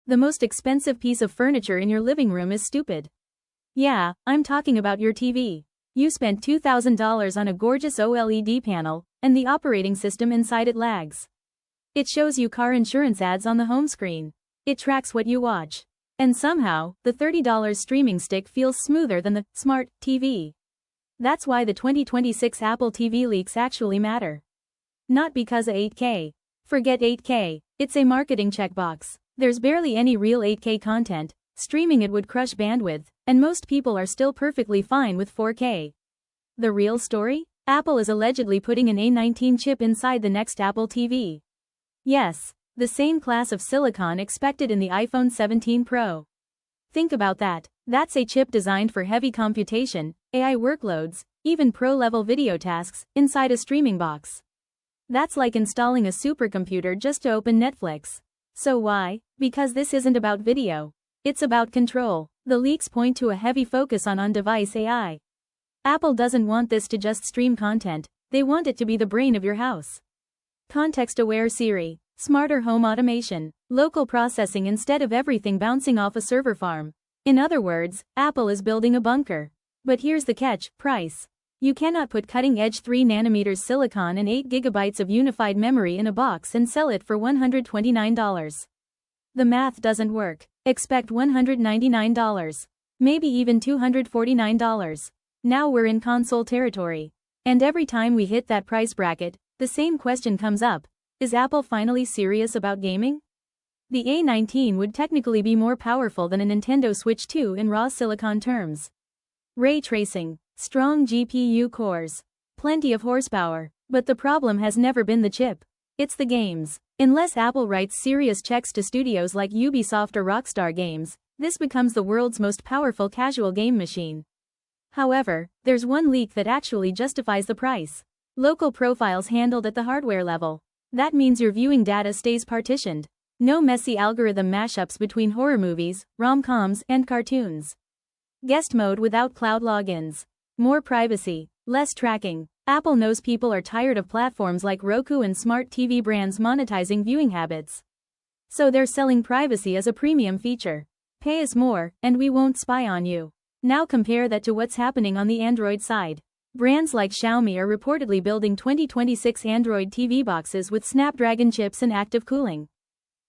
The most expensive piece of furniture in your living room is stupid. Yeah, I'm talking about your TV. You spent $2,000 on a gorgeous OLED panel, and the operating system inside it lags. It shows you car insurance ads on the home screen. It tracks what you watch. And somehow, the $30 streaming stick feels smoother than the smart TV. That's why the 2026 Apple TV leaks actually matter. Not because of 8K. Forget 8K, it's a marketing checkbox. There's barely any real 8K content, streaming it would crush bandwidth, and most people are still perfectly fine with 4K. The real story? Apple is allegedly putting an A19 chip inside the next Apple TV. Yes, the same class of silicon expected in the iPhone 17 Pro. Think about that. That's a chip designed for heavy computation, AI workloads, even pro-level video tasks, inside a streaming box. That's like installing a supercomputer just to open Netflix. So why? Because this isn't about video. It's about control. The leaks point to a heavy focus on on-device AI. Apple doesn't want this to just stream content, they want it to be the brain of your house. Context-aware Siri, smarter home automation, local processing instead of everything bouncing off a server farm. In other words, Apple is building a bunker. But here's the catch, price. You cannot put cutting-edge 3nm silicon and 8GB of unified memory in a box and sell it for $129. The math doesn't work. Expect $199. Maybe even $249. Now we're in console territory. And every time we hit that price bracket, the same question comes up. Is Apple finally serious about gaming? The A19 would technically be more powerful than a Nintendo Switch 2 in raw silicon terms. Ray tracing, strong GPU cores, plenty of horsepower, but the problem has never been the chip. It's the games. Unless Apple writes serious checks to studios like Ubisoft or Rockstar Games, this becomes the world's most powerful casual game machine. However, there's one leak that actually justifies the price. Local profiles handled at the hardware level. That means your viewing data stays partitioned. No messy algorithm mashups between horror movies, rom-coms, and cartoons. Guest mode without cloud logins. More privacy, less tracking. Apple knows people are tired of platforms like Roku and smart TV brands monetizing viewing habits. So they're selling privacy as a premium feature. Pay us more, and we won't spy on you. Now compare that to what's happening on the Android side. Brands like Xiaomi are reportedly building 2026 Android TV boxes with Snapdragon chips and active cooling.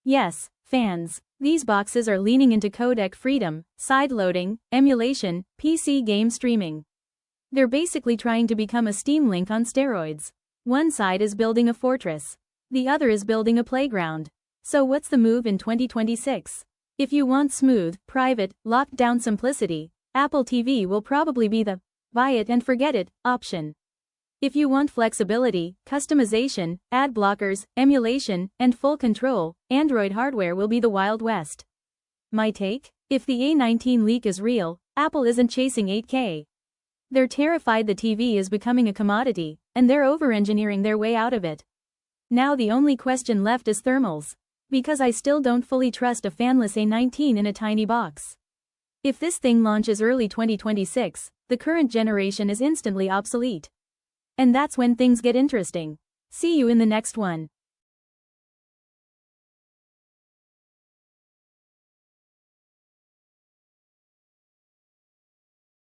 Yes, fans, these boxes are leaning into codec freedom, side-loading, emulation, PC game streaming. They're basically trying to become a Steam Link on steroids. One side is building a fortress. The other is building a playground. So what's the move in 2026? If you want smooth, private, locked-down simplicity, Apple TV will probably be the buy it and forget it option. If you want flexibility, customization, ad blockers, emulation, and full control, Android hardware will be the Wild West. My take? If the A19 leak is real, Apple isn't chasing 8K. They're terrified the TV is becoming a commodity, and they're over-engineering their way out of it. Now the only question left is thermals. Because I still don't fully trust a fanless A19 in a tiny box. If this thing launches early 2026, the current generation is instantly obsolete. And that's when things get interesting. See you in the next one.